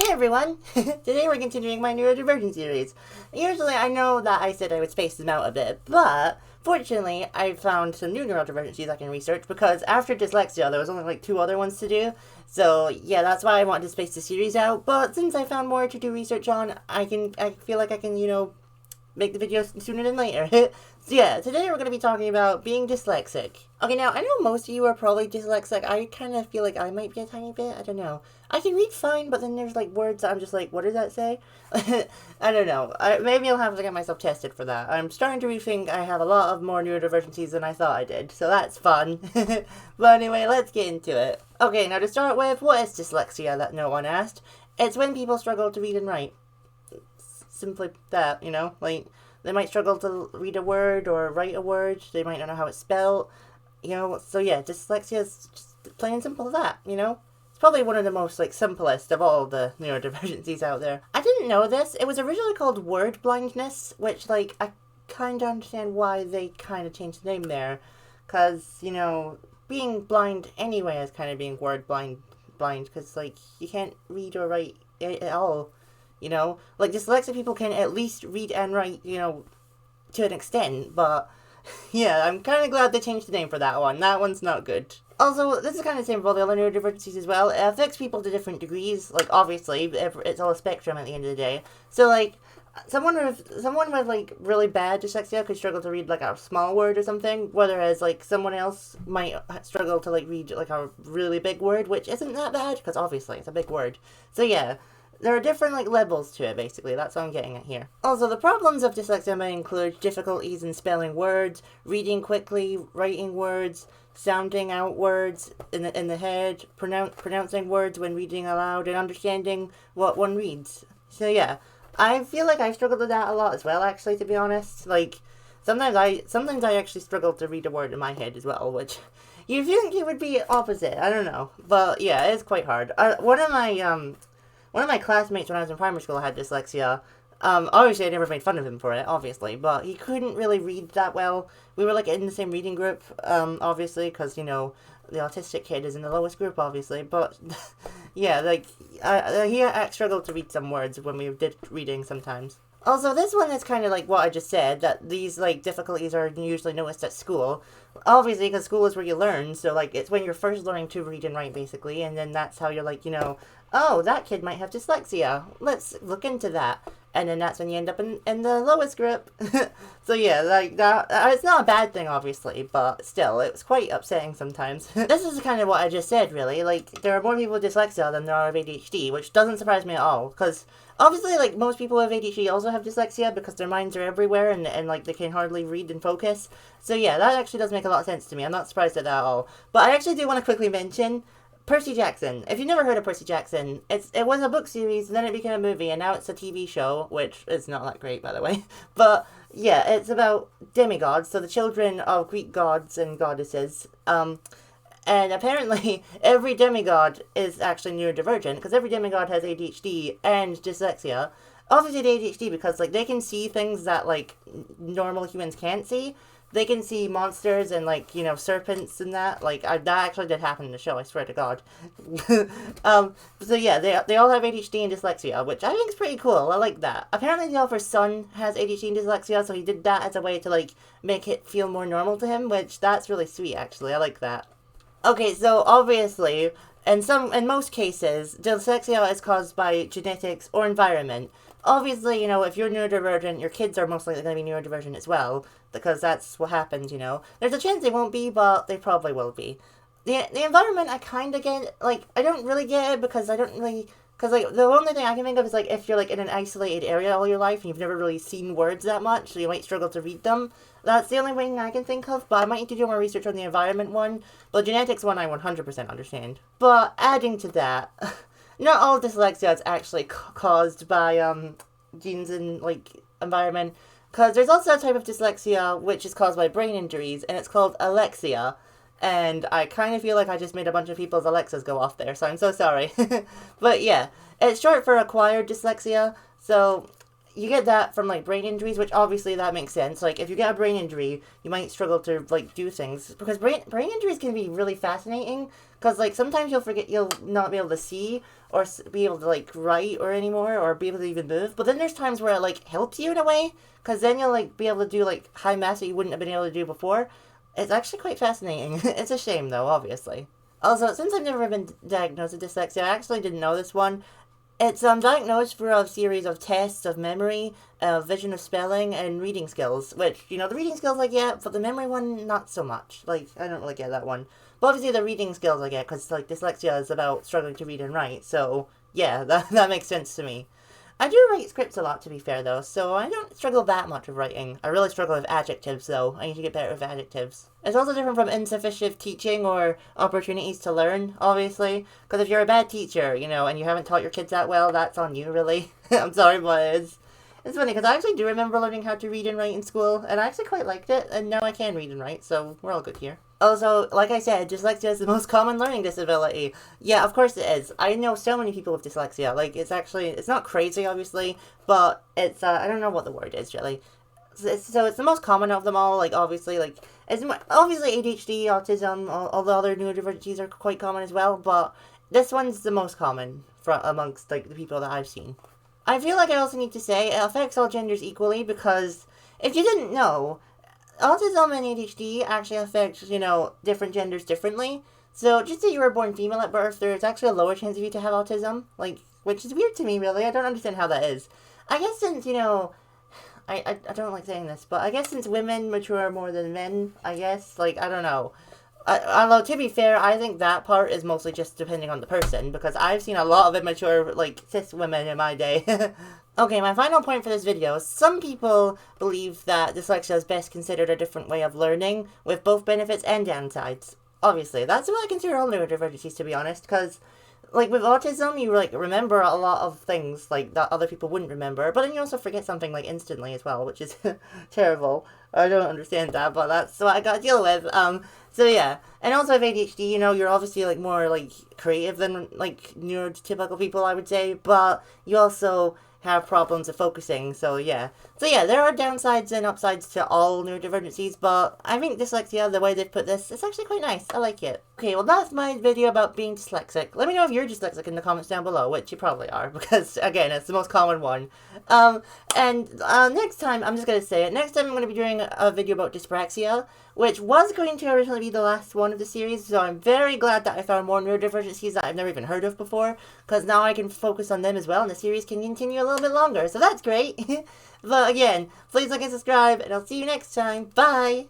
Hey everyone! Today we're continuing my neurodivergent series. Usually I know that I said I would space them out a bit, but fortunately I found some new neurodivergencies I can research because after dyslexia there was only like 2 other ones to do. So yeah, that's why I wanted to space the series out, but since I found more to do research on, I feel like I can, make the video sooner than later. So yeah, today we're going to be talking about being dyslexic. Okay, now I know most of you are probably dyslexic. I kind of feel like I might be a tiny bit. I don't know. I can read fine, but then there's like words that I'm just like, what does that say? I don't know. Maybe I'll have to get myself tested for that. I'm starting to rethink I have a lot of more neurodivergencies than I thought I did, so that's fun. But anyway, let's get into it. Okay, now to start with, what is dyslexia that no one asked? It's when people struggle to read and write. Simply that, like they might struggle to read a word or write a word, they might not know how it's spelled, so yeah, dyslexia is just plain and simple as that, It's probably one of the most, simplest of all the neurodivergencies out there. I didn't know this, it was originally called word blindness, which, I kind of understand why they kind of changed the name there, because, being blind anyway is kind of being word blind, because, you can't read or write at all. Dyslexic people can at least read and write, to an extent, but yeah, I'm kind of glad they changed the name for that one. That one's not good. Also, this is kind of the same for all the other neurodivergencies as well. It affects people to different degrees. Obviously, it's all a spectrum at the end of the day. So, someone with really bad dyslexia could struggle to read, a small word or something, whereas, someone else might struggle to, read, a really big word, which isn't that bad, because obviously it's a big word. So, yeah. There are different, levels to it, basically. That's what I'm getting at here. Also, the problems of dyslexia may include difficulties in spelling words, reading quickly, writing words, sounding out words in the head, pronouncing words when reading aloud, and understanding what one reads. So, yeah. I feel like I struggled with that a lot as well, actually, to be honest. Sometimes I actually struggle to read a word in my head as well, which you think it would be opposite. I don't know. But, yeah, it's quite hard. One of my classmates when I was in primary school had dyslexia. Obviously I never made fun of him for it, obviously, but he couldn't really read that well. We were, in the same reading group, obviously, because, the autistic kid is in the lowest group, obviously, but, yeah, he struggled to read some words when we did reading sometimes. Also, this one is kind of what I just said, that these, difficulties are usually noticed at school. Obviously, because school is where you learn, so, it's when you're first learning to read and write, basically, and then that's how you're, oh, that kid might have dyslexia. Let's look into that. And then that's when you end up in the lowest group. So yeah, that, it's not a bad thing, obviously, but still, it was quite upsetting sometimes. This is kind of what I just said, really. There are more people with dyslexia than there are with ADHD, which doesn't surprise me at all, because obviously, most people with ADHD also have dyslexia because their minds are everywhere and they can hardly read and focus. So yeah, that actually does make a lot of sense to me. I'm not surprised at that at all. But I actually do want to quickly mention Percy Jackson. If you've never heard of Percy Jackson, it was a book series, then it became a movie, and now it's a TV show, which is not that great, by the way. But, yeah, it's about demigods, so the children of Greek gods and goddesses. And apparently, every demigod is actually neurodivergent, because every demigod has ADHD and dyslexia. Obviously, the ADHD, because, they can see things that, normal humans can't see. They can see monsters and, serpents and that. That actually did happen in the show, I swear to God. So, yeah, they all have ADHD and dyslexia, which I think is pretty cool. I like that. Apparently, the author's son has ADHD and dyslexia, so he did that as a way to, make it feel more normal to him, which that's really sweet, actually. I like that. Okay, so, obviously, in most cases, dyslexia is caused by genetics or environment. Obviously, if you're neurodivergent, your kids are most likely going to be neurodivergent as well, because that's what happens, There's a chance they won't be, but they probably will be. The environment, I kind of get, I don't really get it, because I don't really, because, the only thing I can think of is, if you're, in an isolated area all your life, and you've never really seen words that much, so you might struggle to read them. That's the only thing I can think of, but I might need to do more research on the environment one. The genetics one, I 100% understand. But adding to that, not all dyslexia is actually caused by, genes and, environment. Because there's also a type of dyslexia which is caused by brain injuries, and it's called alexia. And I kind of feel like I just made a bunch of people's Alexas go off there, so I'm so sorry. But yeah, it's short for acquired dyslexia, so you get that from, brain injuries, which obviously that makes sense. If you get a brain injury, you might struggle to, do things. Because brain injuries can be really fascinating, Because, like, sometimes you'll forget, you'll not be able to see or be able to, like, write or anymore or be able to even move. But then there's times where it, like, helps you in a way. Because then you'll, like, be able to do, like, high math that you wouldn't have been able to do before. It's actually quite fascinating. It's a shame, though, obviously. Also, since I've never been diagnosed with dyslexia, I actually didn't know this one. It's diagnosed through a series of tests of memory, vision of spelling, and reading skills. Which, you know, the reading skills I get, but the memory one, not so much. Like, I don't really get that one. But obviously the reading skills I get, because, like, dyslexia is about struggling to read and write. So, yeah, that makes sense to me. I do write scripts a lot, to be fair, though, so I don't struggle that much with writing. I really struggle with adjectives, though. I need to get better with adjectives. It's also different from insufficient teaching or opportunities to learn, obviously. Because if you're a bad teacher, you know, and you haven't taught your kids that well, that's on you, really. I'm sorry, but it's funny, because I actually do remember learning how to read and write in school, and I actually quite liked it, and now I can read and write, so we're all good here. Also, like I said, dyslexia is the most common learning disability. Yeah, of course it is. I know so many people with dyslexia. Like, it's not crazy, obviously, but it's, I don't know what the word is, really. So it's the most common of them all, like, obviously, like, obviously ADHD, autism, all the other neurodivergencies are quite common as well, but this one's the most common amongst, like, the people that I've seen. I feel like I also need to say it affects all genders equally, because if you didn't know, autism and ADHD actually affect, you know, different genders differently. So, just say you were born female at birth, there's actually a lower chance of you to have autism. Like, which is weird to me, really. I don't understand how that is. I guess since, you know, I don't like saying this, but I guess since women mature more than men, I guess, like, I don't know. Although, to be fair, I think that part is mostly just depending on the person, because I've seen a lot of immature, like, cis women in my day. Okay, my final point for this video. Some people believe that dyslexia is best considered a different way of learning, with both benefits and downsides. Obviously, that's what I consider all neurodivergencies, to be honest, because, like, with autism, you, like, remember a lot of things, like, that other people wouldn't remember, but then you also forget something, like, instantly as well, which is terrible. I don't understand that, but that's what I gotta deal with. So yeah. And also with ADHD, you know, you're obviously, like, more, like, creative than, like, neurotypical people, I would say, but you also have problems of focusing, so yeah. So yeah, there are downsides and upsides to all neurodivergencies, but I think dyslexia, the way they've put this, it's actually quite nice. I like it. Okay, well that's my video about being dyslexic. Let me know if you're dyslexic in the comments down below, which you probably are, because, again, it's the most common one. Next time, I'm just gonna say it, next time I'm gonna be doing a video about dyspraxia, which was going to originally be the last one of the series, so I'm very glad that I found more neurodivergencies that I've never even heard of before, because now I can focus on them as well, and the series can continue a little bit longer, so that's great. But again, please like and subscribe, and I'll see you next time. Bye!